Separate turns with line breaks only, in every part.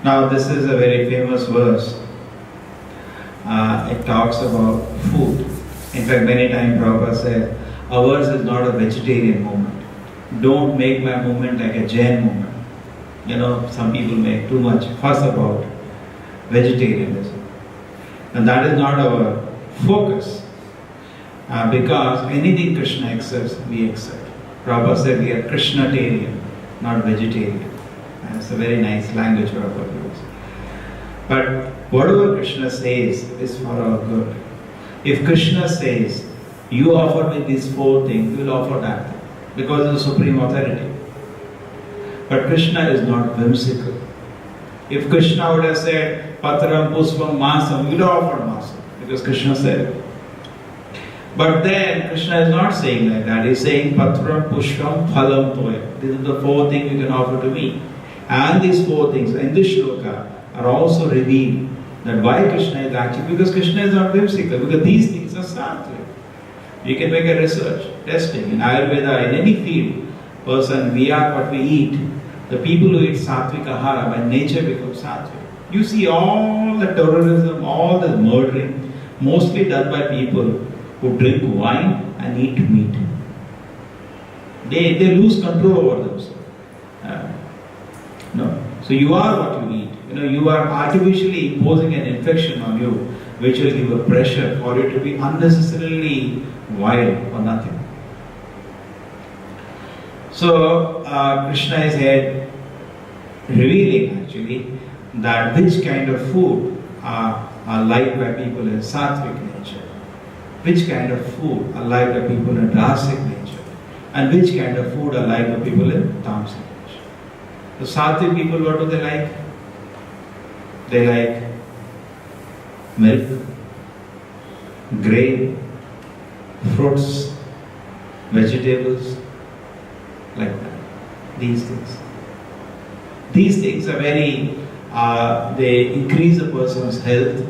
Now this is a very famous verse. It talks about food. In fact, many times Prabhupada said, ours is not a vegetarian movement. Don't make my movement like a Jain movement. You know, some people make too much fuss about vegetarianism. And that is not our focus. Because anything Krishna accepts, we accept. Prabhupada said we are Krishnatarian, not vegetarian. And it's a very nice language Prabhupada uses. But whatever Krishna says is for our good. If Krishna says, you offer me these 4 things, we will offer that. Because it's the supreme authority. But Krishna is not whimsical. If Krishna would have said, Patram Puspam Masam, we would have offered Masam. Because Krishna said it. But then Krishna is not saying like that. He's saying Patram Pushpam Phalam Toya. These are the 4 things you can offer to me. And these 4 things in this shloka are also revealed that why Krishna is actually, because Krishna is not whimsical, because these things are sattvic. You can make a research, testing in Ayurveda, in any field, we are what we eat. The people who eat sattvic ahara by nature become sattvic. You see all the terrorism, all the murdering, mostly done by people who drink wine and eat meat. They lose control over themselves. No. So you are what you eat. You know, you are artificially imposing an infection on you, which will give a pressure for you to be unnecessarily wild or nothing. So Krishna is here revealing actually that which kind of food are liked by people in sattvic nature, which kind of food are liked by people in rasic nature, and which kind of food are liked by people in tamasic nature. So sattvic people, what do they like? They like milk, grain, fruits, vegetables, like that. These things. These things are very, they increase a person's health.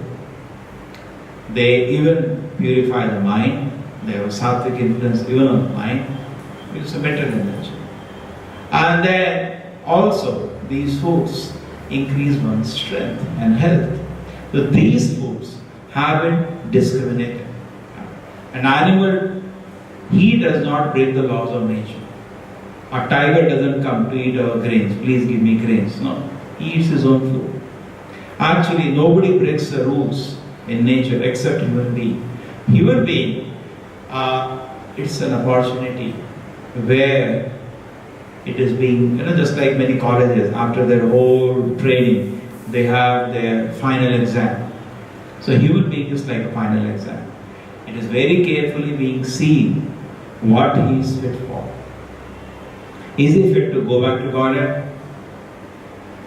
They even purify the mind. They have a sattvic influence even on the mind. It's a better energy. And then also, these foods increase one's strength and health. So these foods have been discriminated. An animal, he does not break the laws of nature. A tiger doesn't come to eat our grains. Please give me grains. No, he eats his own food. Actually, nobody breaks the rules in nature except human being. Human being, it's an opportunity where it is being, just like many colleges, after their whole training, they have their final exam. So human being is like a final exam. It is very carefully being seen what he is fit for. Is he fit to go back to Godhead?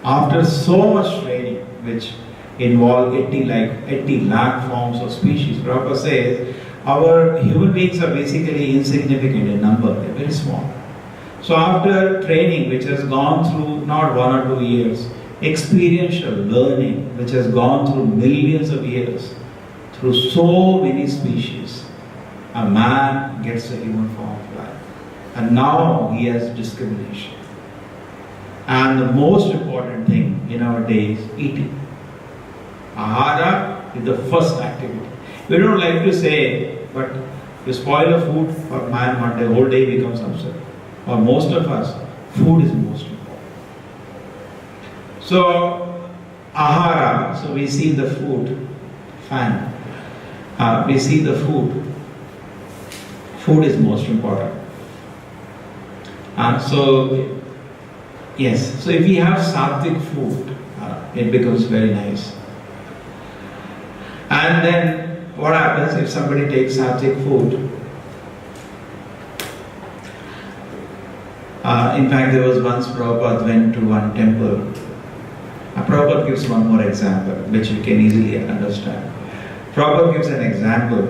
After so much training, which involve 80 lakh forms of species, Prabhupada says, our human beings are basically insignificant in number, they're very small. So after training, which has gone through not 1 or 2 years, experiential learning, which has gone through millions of years, through so many species, a man gets a human form of life. And now he has discrimination. And the most important thing in our day is eating. Ahara is the first activity. We don't like to say, but you spoil a food for man one day, whole day becomes upset. For most of us, food is most important. So, ahara, so we see the food, fine. We see the food. Food is most important. Yes, so if we have sattvic food, it becomes very nice. And then, what happens if somebody takes sattvic food? In fact, there was once Prabhupada went to one temple. Prabhupada gives one more example, which you can easily understand. Prabhupada gives an example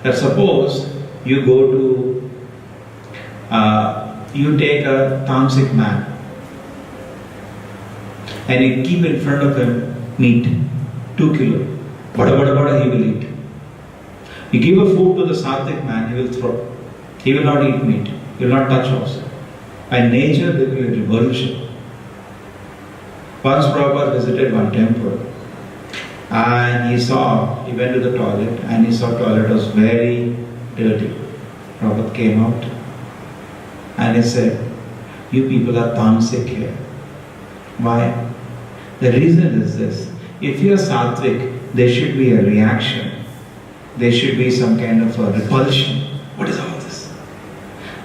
that suppose you go to, you take a tamasic man and you keep in front of him meat, 2 kilo. Bada he will eat. You give a food to the sattvic man, he will throw. He will not eat meat. He will not touch also. By nature, there will be a revulsion. Once Prabhupada visited one temple and he went to the toilet and he saw the toilet was very dirty. Prabhupada came out and he said, "You people are tamasic here." Why? The reason is this: if you are sattvic, there should be a reaction. There should be some kind of a repulsion. What is all this?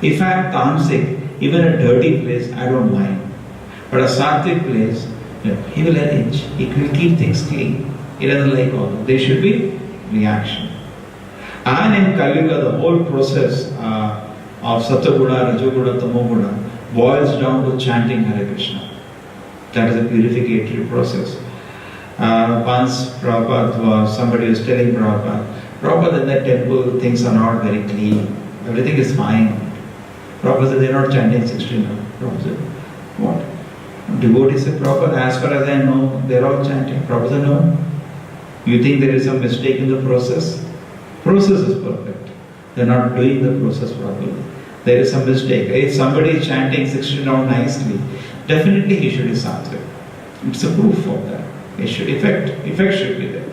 If I am tamasic, even a dirty place, I don't mind. But a sattvic place, he will arrange. He will keep things clean. He doesn't like all that. There should be reaction. And in Kali Yuga, the whole process of Sattva-guna, Rajoguna, Tamoguna boils down to chanting Hare Krishna. That is a purificatory process. Once somebody was telling Prabhupada, in that temple things are not very clean. Everything is fine. Prabhupada said, they are not chanting 16 hours. Prabhupada said, what? Devotees said, Prabhupada, as far as I know, they are all chanting. Prabhupada said, no. You think there is some mistake in the process? Process is perfect. They are not doing the process properly. There is some mistake. If somebody is chanting 16 hours nicely, definitely he should be sattvic. It's a proof of that. Effect should be there.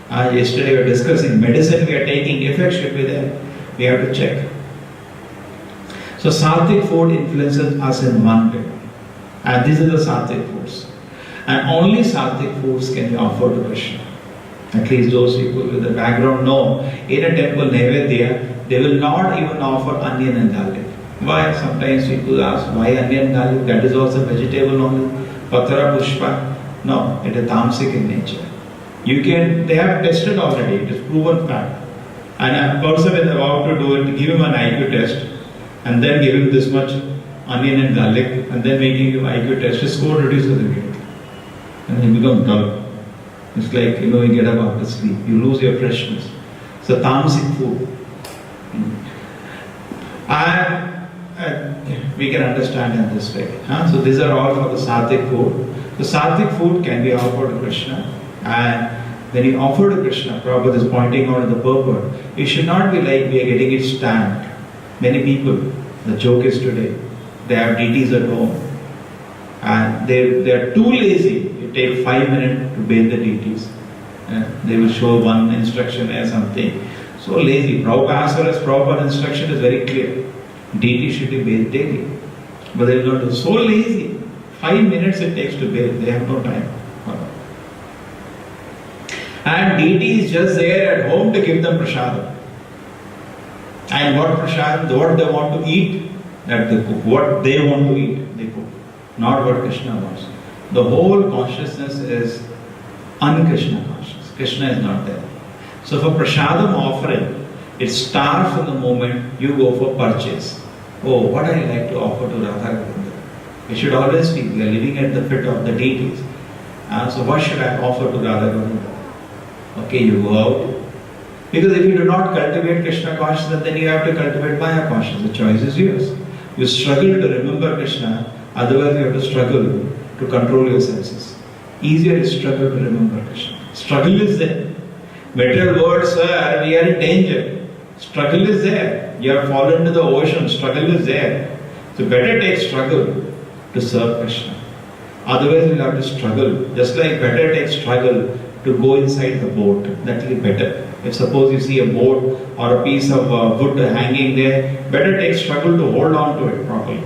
Yesterday we were discussing medicine we are taking, effect should be there. We have to check. So sattvic food influences us in one way. And these are the sattvic foods. And only sattvic foods can be offered to Krishna. At least those people with the background know. In a temple Naivedya, they will not even offer onion and garlic. Why? Sometimes people ask, why onion and garlic? That is also vegetable only. Patara pushpa. No, it is tamasic in nature. They have tested already, it is proven fact. And a person is about to do it, give him an IQ test, and then give him this much onion and garlic, and then making him IQ test, his score reduces immediately. And he becomes dull. It's like, you get up after sleep, you lose your freshness. So tamasic food. And we can understand in this way. So these are all for the sattvic food. The sattvic food can be offered to Krishna. And when you offer to Krishna, Prabhupada is pointing out the purport. It should not be like we are getting it stamped. Many people, the joke is today, they have deities at home. And they are too lazy. It takes 5 minutes to bathe the deities. They will show one instruction or something. So lazy. As far as Prabhupada instruction is very clear. Deity should be bathed daily. But they will not do. So lazy. 5 minutes it takes to bathe. They have no time. And deity is just there at home to give them prasadam. And what prasadam, what they want to eat, that they cook. What they want to eat, they cook. Not what Krishna wants. The whole consciousness is un-Krishna consciousness. Krishna is not there. So for prasadam offering, it starts from the moment you go for purchase. Oh, what I like to offer to Radha Govinda. We should always be, we are living at the feet of the deities. So what should I offer to Radha Govinda? Okay, you go out. Because if you do not cultivate Krishna consciousness, then you have to cultivate Maya consciousness. The choice is yours. You struggle to remember Krishna, otherwise you have to struggle to control your senses. Easier is struggle to remember Krishna. Struggle is there. Material world, sir, we are in danger. Struggle is there. You have fallen into the ocean. Struggle is there. So better take struggle to serve Krishna. Otherwise we'll have to struggle. Just like better take struggle to go inside the boat. That will be better. If suppose you see a boat or a piece of wood hanging there, better take struggle to hold on to it properly.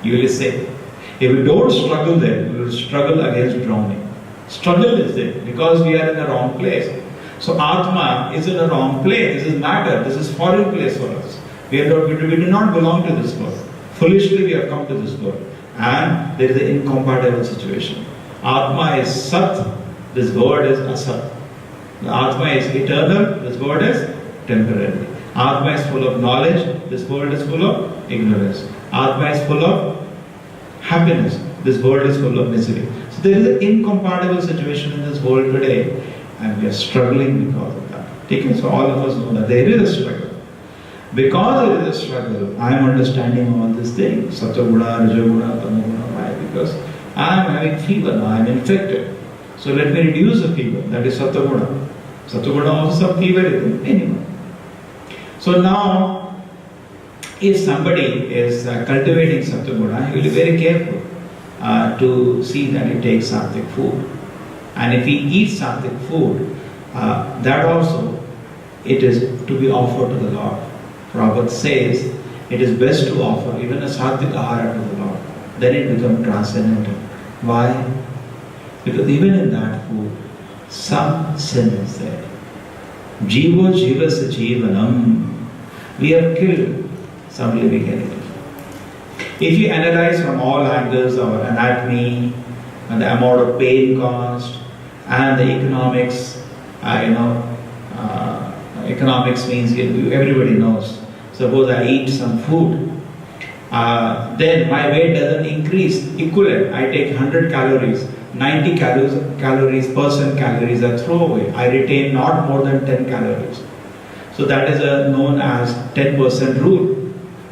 You will be safe. If you don't struggle there, you will struggle against drowning. Struggle is there because we are in the wrong place. So Atma is in the wrong place. This is matter. This is foreign place for us. We do not belong to this world. Foolishly we have come to this world. And there is an incompatible situation. Atma is Sat. This word is Asat. The Atma is eternal. This word is temporary. Atma is full of knowledge. This world is full of ignorance. Atma is full of happiness. This world is full of misery. So there is an incompatible situation in this world today, and we are struggling because of that. Okay, so all of us know that there is a struggle. Because there is a struggle, I am understanding all these things. Sattva-guna, Raja-guna, Tama-guna. Why? Because I am having fever now, I am infected. So let me reduce the fever. That is Sattva-guna. Sattva-guna also some fever is anyway. So now, if somebody is cultivating Sattva-guna, he will be very careful to see that he takes sattvic food. And if he eats sattvic food, that also, it is to be offered to the Lord. Prabhupada says, it is best to offer even a sattvic ahara to the Lord. Then it becomes transcendental. Why? Because even in that food, some sin is there. Jivo jivasa jivanam. We have killed some living entity. If you analyze from all angles our anatomy and the amount of pain caused and the economics, economics means everybody knows. Suppose I eat some food, then my weight doesn't increase equivalent. I take 100 calories, 90 calories, percent calories are throwaway. I retain not more than 10 calories. So that is known as 10% rule.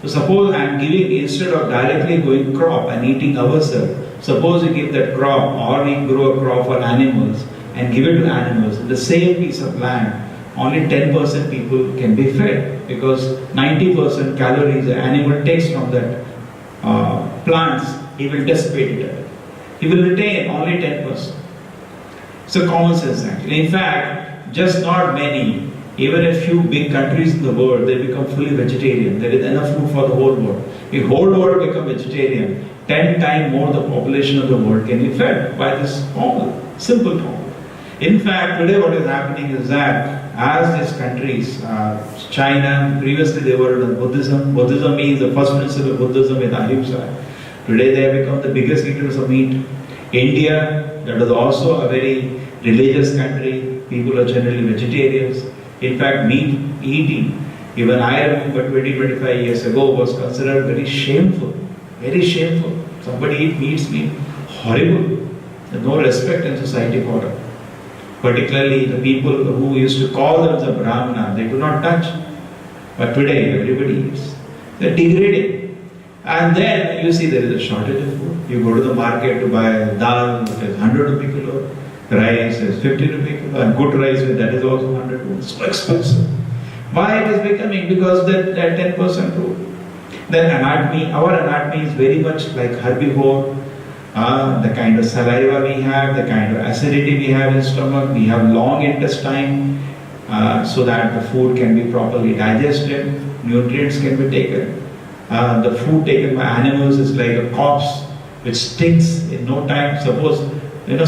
So suppose I am giving, instead of directly going crop and eating ourselves, suppose we give that crop or we grow a crop for animals and give it to animals, the same piece of land, only 10% people can be fed because 90% calories the animal takes from that plants, he will dissipate it. He will retain only 10%. So common sense actually. In fact, just not many, even a few big countries in the world, they become fully vegetarian. There is enough food for the whole world. If whole world become vegetarian, 10 times more the population of the world can be fed by this formula, simple formula. In fact, today what is happening is that as these countries, China, previously they were in Buddhism. Buddhism means the first principle of Buddhism is ahimsa. Today they have become the biggest eaters of meat. India, that is also a very religious country. People are generally vegetarians. In fact, meat eating, even I remember 20-25 years ago, was considered very shameful. Very shameful. Somebody eats meat, horrible. There's no respect in society for it. Particularly the people who used to call themselves Brahmana, they could not touch. But today, everybody eats. They're degrading. And then you see there is a shortage of food. You go to the market to buy dal, it is 100 rupee kilo. Rice is 50 rupee kilo. And good rice, that is also 100 rupee. It's so expensive. Why it is becoming? Because that 10% rule. Then anatomy, our anatomy is very much like herbivore. The kind of saliva we have, the kind of acidity we have in stomach, we have long intestine so that the food can be properly digested, nutrients can be taken. The food taken by animals is like a corpse which stinks in no time. Suppose,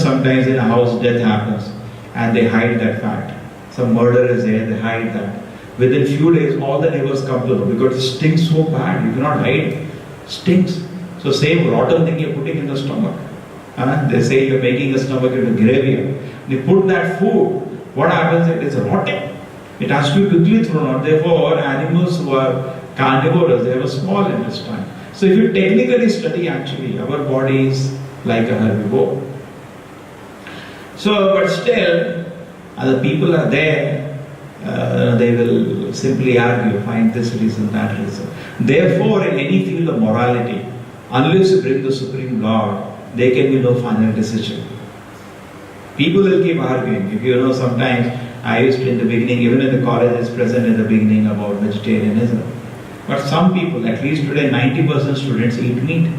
sometimes in a house death happens and they hide that fact. Some murder is there, they hide that. Within few days, all the neighbors come to know because it stinks so bad, you cannot hide it. Stinks. So same rotten thing you're putting in the stomach. They say you're making the stomach into graveyard. They put that food, what happens? It is rotting. It has to be quickly thrown out. Therefore, animals who are carnivores, they have a small intestine. So if you technically study actually, our body is like a herbivore. So, but still, the people are there, they will simply argue, find this reason, that reason. Therefore, in any field of morality, unless you bring the Supreme Lord, there can be no final decision. People will keep arguing. If you know, sometimes I used to in the beginning, even in the college is present in the beginning about vegetarianism. But some people, at least today 90% students eat meat.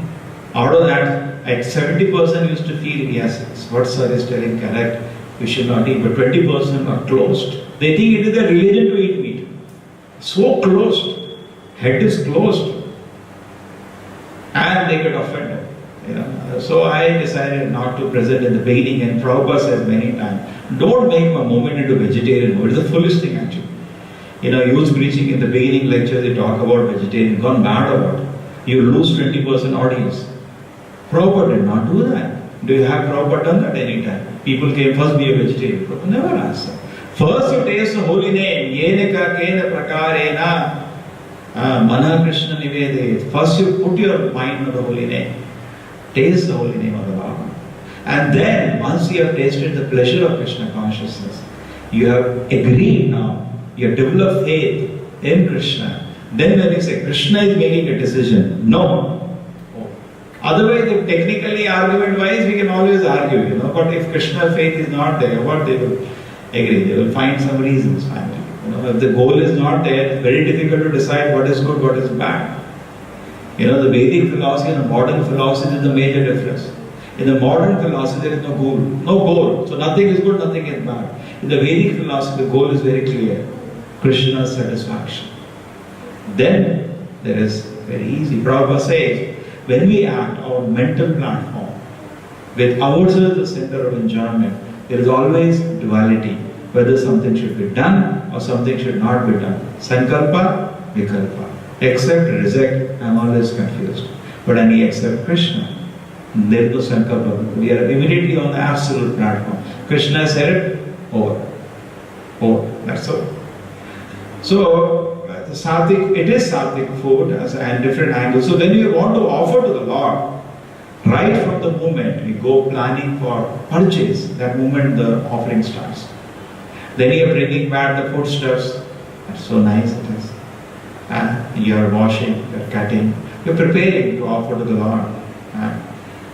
Out of that, like 70% used to feel, yes, what sir is telling correct, we should not eat, but 20% are closed. They think it is their religion to eat meat. So closed. Head is closed. And they get offended. So I decided not to present in the beginning, and Prabhupada says many times, don't make my movement into vegetarian mode. It's the foolish thing actually. Youth preaching in the beginning lecture, they talk about vegetarian, gone mad about it. You lose 20% audience. Prabhupada did not do that. Do you have Prabhupada done that any time? People came, first be a vegetarian. Prabhupada never asked that. First you taste the holy name. Yeneka kena prakarena mana Krishna nivede. First you put your mind on the holy name. Taste the holy name of the Lord. And then, once you have tasted the pleasure of Krishna consciousness, you have agreed now, you have developed faith in Krishna. Then when you say Krishna is making a decision, no. Otherwise, if technically argument-wise, we can always argue, But if Krishna faith is not there, what they will agree? They will find some reasons finally. If the goal is not there, it's very difficult to decide what is good, what is bad. The Vedic philosophy and the modern philosophy is the major difference. In the modern philosophy, there is no goal. No goal. So nothing is good, nothing is bad. In the Vedic philosophy, the goal is very clear. Krishna's satisfaction. Then there is very easy. Prabhupada says, when we act our mental platform with ourselves the center of enjoyment, there is always duality. Whether something should be done or something should not be done. Sankalpa, vikalpa. Accept, reject, I am always confused. But when we accept Krishna, there is no sankalpa. We are immediately on the absolute platform. Krishna said it, over. Over. That's all. So, the sattvic, it is sattvic food and different angles. So when you want to offer to the Lord, right from the moment we go planning for purchase, that moment the offering starts. Then you are bringing back the foodstuffs. That's so nice it is. And you are washing, you are cutting, you are preparing to offer to the Lord.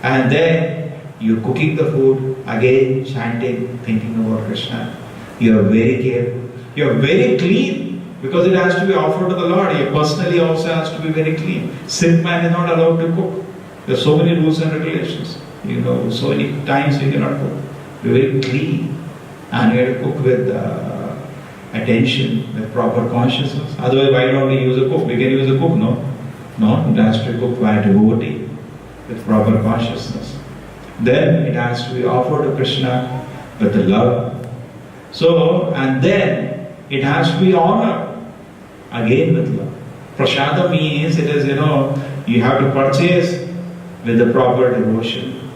And then you are cooking the food, again chanting, thinking about Krishna. You are very careful. You are very clean because it has to be offered to the Lord. You personally also has to be very clean. Sick man is not allowed to cook. There are so many rules and regulations. So many times you cannot cook. You are very clean. And you have to cook with attention, with proper consciousness. Otherwise, why don't we use a cook? We can use a cook, no? No, it has to be cooked by a devotee with proper consciousness. Then it has to be offered to Krishna with the love. So, and then it has to be honored again with love. Prasada means it is, you have to purchase with the proper devotion.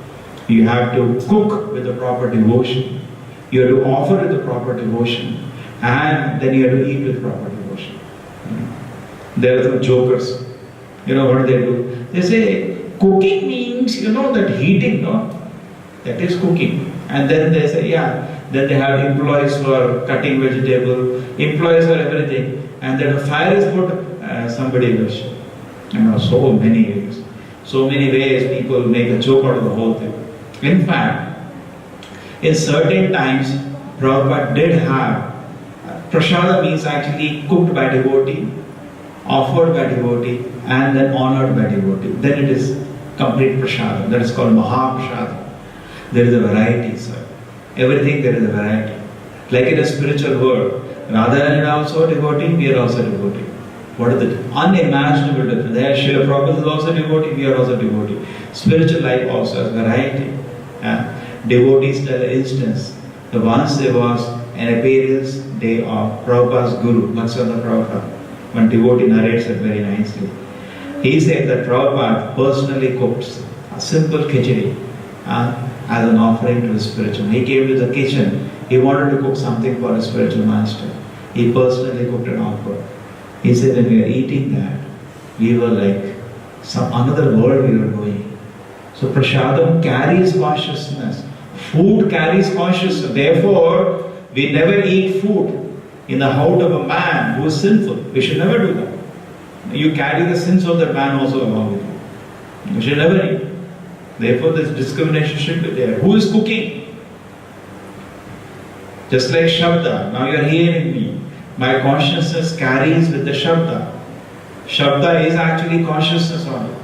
You have to cook with the proper devotion. You have to offer with the proper devotion. And then you have to eat with proper devotion. There are some jokers. What do? They say, cooking means, that heating, no? That is cooking. And then they say, then they have employees for cutting vegetable, employees for everything. And then a fire is put, somebody will show. So many ways. So many ways people make a joke out of the whole thing. In fact, in certain times, Prabhupada did have, prasada means actually cooked by devotee, offered by devotee, and then honored by devotee. Then it is complete prasada. That is called Mahaprasada. There is a variety, sir. Everything there is a variety. Like in a spiritual world, Radharani is also a devotee, we are also a devotee. What is it? Unimaginable difference. There Srila Prabhupada is also a devotee, we are also a devotee. Spiritual life also has variety. Devotees tell an instance. Once there was an appearance day of Prabhupada's Guru, Bhaktivinoda Prabhupada. One devotee narrates it very nicely. He said that Prabhupada personally cooked a simple khichdi as an offering to his spiritual. He came to the kitchen. He wanted to cook something for his spiritual master. He personally cooked an offer. He said when we were eating that, we were like some another world we were going. So prasadam carries consciousness. Food carries consciousness. Therefore, we never eat food in the house of a man who is sinful. We should never do that. You carry the sins of that man also along with you. You should never eat. Therefore, this discrimination should be there. Who is cooking? Just like Shabda. Now you are hearing me. My consciousness carries with the Shabda. Shabda is actually consciousness only.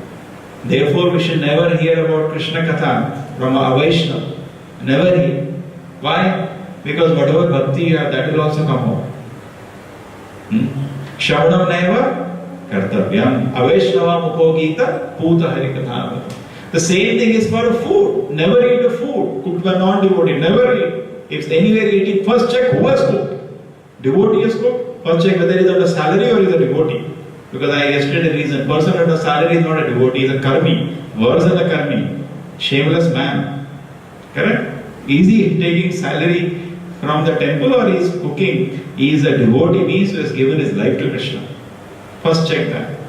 Therefore, we should never hear about Krishna Katha from a Vaishnava. Never hear. Why? Because whatever bhakti you have, that will also come out. Shravanam naiva kartavyam. Avaishnava mukho gita puta harikatha. The same thing is for food. Never eat a food cooked by non-devotee. Never eat. If anywhere eating, first check who has cooked. Devotee has cooked. First check whether he is under salary or is a devotee. Because I yesterday reasoned, person under salary is not a devotee, he is a karmi. Worse than a karmi. Shameless man. Correct? Is he taking salary from the temple or he is cooking? He is a devotee means who has given his life to Krishna. First check that.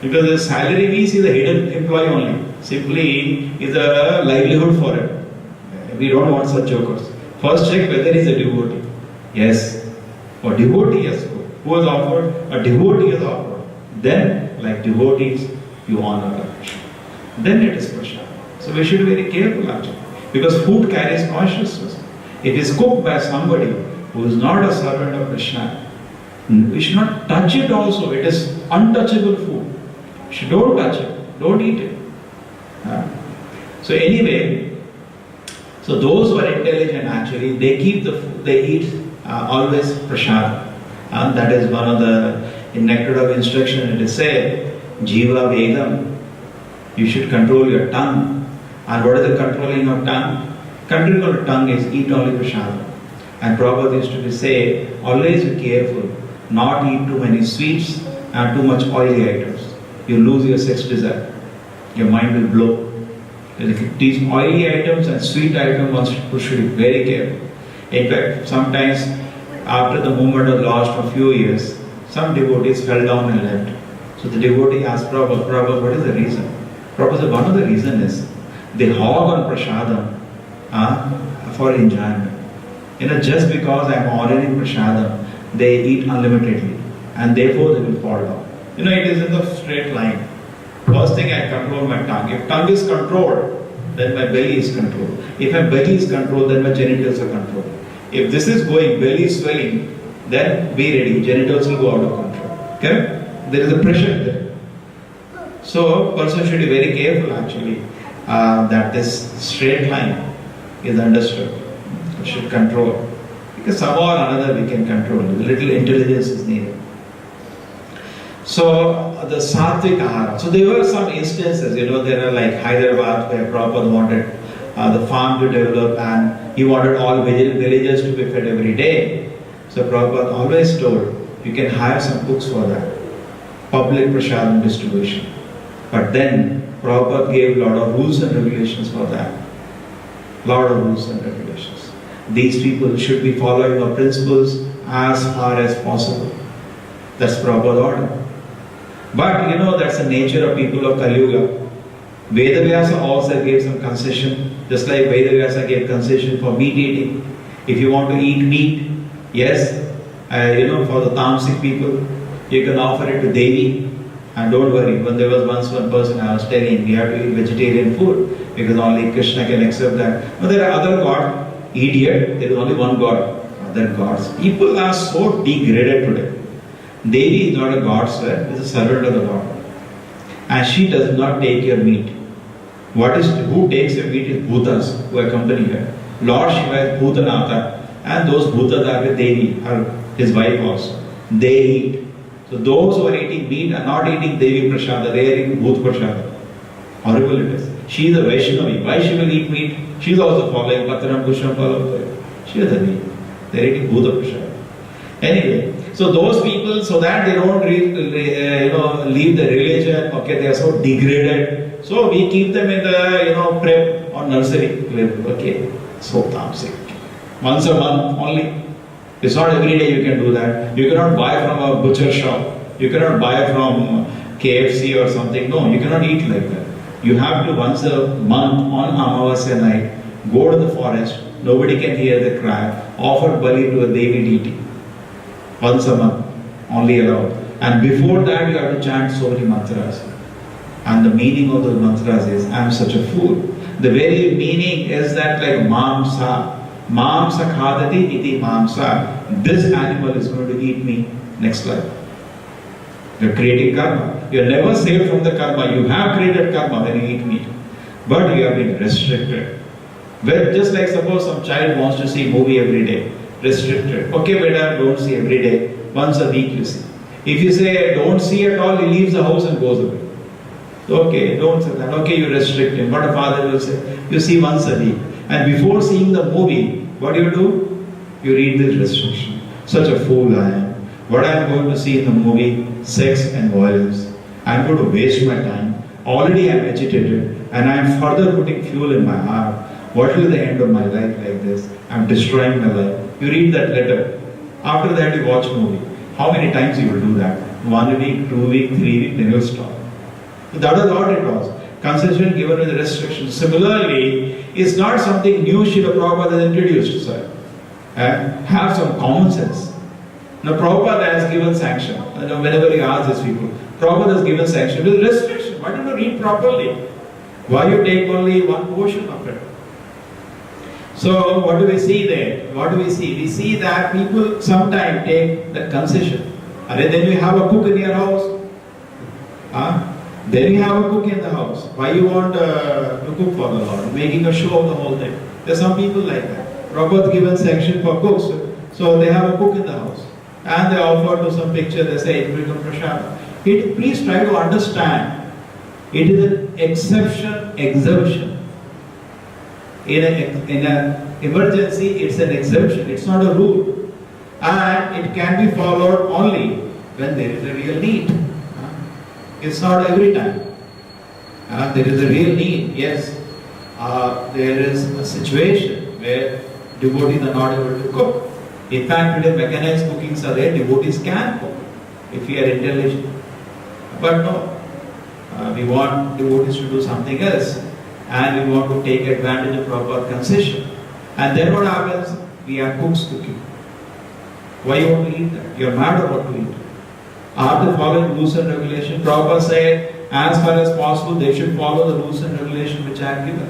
Because the salary means he is a hidden employee only. simply is a livelihood for him. We don't want such jokers. First check whether he is a devotee. Yes. For devotee, yes. Who has offered? A devotee has offered. Then, like devotees, you honor them. Then it is prasad. So we should be very careful actually. Because food carries consciousness. It is cooked by somebody who is not a servant of Krishna. We should not touch it also. It is untouchable food. Don't touch it. Don't eat it. So anyway, so those who are intelligent actually, they keep the food, they eat always prasad. That is one of the, in Nectar of Instruction it is said, Jiva Vedam, you should control your tongue. And what is the controlling of tongue? Controlling of tongue is eat only prasad. And Prabhupada used to say, always be careful, not eat too many sweets and too much oily items. You lose your sex desire. Your mind will blow. These oily items and sweet items, one should be very careful. In fact, sometimes after the movement was lost for a few years, some devotees fell down and left. So the devotee asked Prabhupada, what is the reason? Prabhupada said, one of the reasons is they hog on prasadam for enjoyment. Just because I am honoring prasadam, they eat unlimitedly and therefore they will fall down. It is in the straight line. First thing, I control my tongue. If tongue is controlled, then my belly is controlled. If my belly is controlled, then my genitals are controlled. If this is going, belly is swelling, then be ready, genitals will go out of control. Okay? There is a pressure there. So, person should be very careful actually that this straight line is understood. We should control. Because somehow or another we can control. A little intelligence is needed. So, the sattvic ahara. So, there were some instances, there are like Hyderabad where Prabhupada wanted the farm to develop and he wanted all villagers to be fed every day. So, Prabhupada always told, you can hire some cooks for that. Public prasadam distribution. But then, Prabhupada gave a lot of rules and regulations for that. Lot of rules and regulations. These people should be following our principles as far as possible. That's Prabhupada order. But that's the nature of people of Kali Yuga. Vedavyasa also gave some concession, just like Vedavyasa gave concession for meat eating. If you want to eat meat, yes, for the tamasic people, you can offer it to Devi. And don't worry, when there was once one person I was telling, we have to eat vegetarian food because only Krishna can accept that. But there are other gods. Idiot, there is only one God. Other gods. People are so degraded today. Devi is not a god, sir. She is a servant of the Lord. And she does not take your meat. Who takes your meat is Bhutas who accompany her. Lord Shiva is Bhutanatha. And those Bhutas are with Devi, his wife also. They eat. So those who are eating meat are not eating Devi Prasada, they are eating Bhut Prasada. Horrible it is. She is a Vaishnavi. Why she will eat meat? She is also following Patram Pushram Palam. She is a Devi. They are eating Bhuta Prasada. Anyway, so those people, so that they don't leave the religion, okay, they are so degraded. So we keep them in the, prep or nursery, okay, so tamasic. Once a month only. It's not every day you can do that. You cannot buy from a butcher shop. You cannot buy from KFC or something. No, you cannot eat like that. You have to once a month on Amavasya night, go to the forest, nobody can hear the cry, offer bali to a Devi deity. Once a month, only allowed. And before that you have to chant so many mantras. And the meaning of those mantras is, I am such a fool. The very meaning is that like mamsa. Mamsa khadati iti mamsa. This animal is going to eat me next life. You are creating karma. You are never saved from the karma. You have created karma when you eat meat. But you have been restricted. Well, just like suppose some child wants to see movie every day. Restricted. Okay, beta, don't see every day. Once a week you see. If you say don't see at all, he leaves the house and goes away. Okay, don't say that. Okay, you restrict him. But a father will say, you see once a week. And before seeing the movie, what do? You read this restriction. Such a fool I am. What I am going to see in the movie, sex and violence. I am going to waste my time. Already I am agitated and I am further putting fuel in my heart. What will be the end of my life like this? I am destroying my life. You read that letter. After that you watch movie. How many times you will do that? 1 week, 2 weeks, 3 weeks, then you will stop. That is what it was. Concession given with restrictions. Similarly, it's not something new Srila Prabhupada has introduced, sir. Have some common sense. Now, Prabhupada has given sanction. Whenever you ask these people, Prabhupada has given sanction with restriction. Why don't you read properly? Why you take only one portion of it? So, what do we see there? What do we see? We see that people sometimes take that concession. And then you have a cook in your house. Then you have a cook in the house. Why you want to cook for the Lord? Making a show of the whole thing. There are some people like that. Prabhupada given sanction for cooks. So they have a cook in the house. And they offer to some picture, they say it will become prasad. Please try to understand. It is an exception, exemption. In an emergency, it's an exception. It's not a rule. And it can be followed only when there is a real need. It's not every time. There is a real need. Yes, there is a situation where devotees are not able to cook. In fact, today mechanized cookings are there. Devotees can cook if you are intelligent. But no, we want devotees to do something else. And we want to take advantage of proper concession. And then what happens? We have cooks cooking. Why you want to eat that? You are mad or what to eat? After following rules and regulation, Prabhupada said, as far as possible, they should follow the rules and regulation which I have given.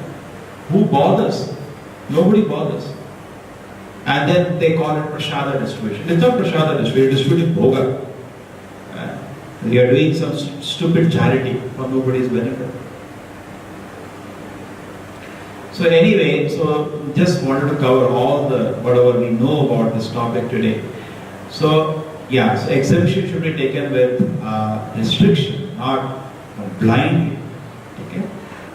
Who bothers? Nobody bothers. And then they call it prasada distribution. It's not prasada distribution, it's distributing bhoga. You are doing some stupid charity for nobody's benefit. So anyway, so just wanted to cover all the whatever we know about this topic today. So yeah, so exemption should be taken with restriction, not blindly. Okay,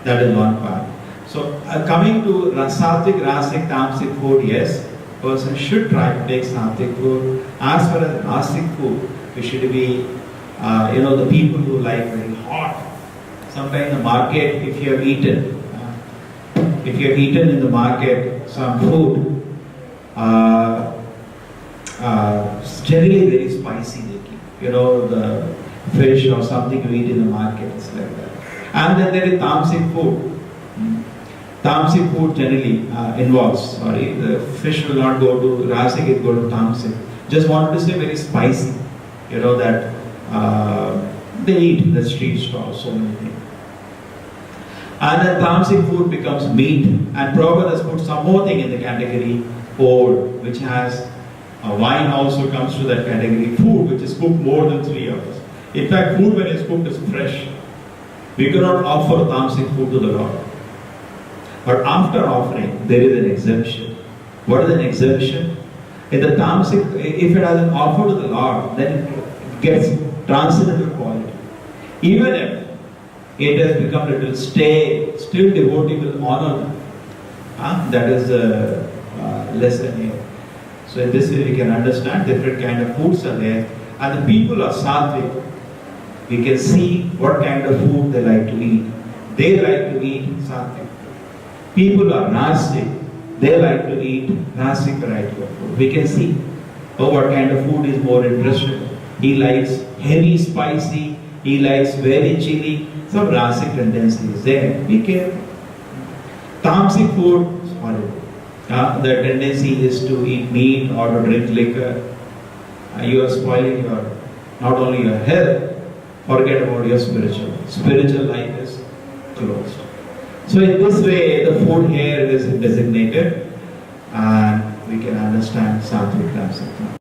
that is one part. So coming to sattvic, rasic, tamasic food, yes, person should try to take sattvic food. As far as rasic food, we should be, the people who like very hot. Sometimes in the market, if you have eaten in the market some food, generally very spicy they keep. The fish or something you eat in the market, it's like that. And then there is tamasic food. Tamasic food generally involves, the fish will not go to rasic, it will go to tamasic. Just wanted to say very spicy. That they eat the street stalls, so many things. And then tamasic food becomes meat. And Prabhupada has put some more thing in the category old, which has wine also comes to that category. Food which is cooked more than 3 hours. In fact, food when it's cooked is fresh. We cannot offer tamasic food to the Lord. But after offering, there is an exemption. What is an exemption? In the tamasic, if it has an offer to the Lord, then it gets transcendental quality. Even if it has become a little stale, still devotee will honor that. That is the lesson here. So in this way we can understand different kind of foods are there. And the people are sattvic. We can see what kind of food they like to eat. They like to eat sattvic. People are rasic. They like to eat rasic variety of food. We can see what kind of food is more interesting. He likes heavy spicy. He likes very chili. Some rasic tendency is there. Be careful. Tamasic food, the tendency is to eat meat or to drink liquor. You are spoiling not only your health, forget about your spiritual. Spiritual life is closed. So in this way, the food here is designated and we can understand sattvic, rasic.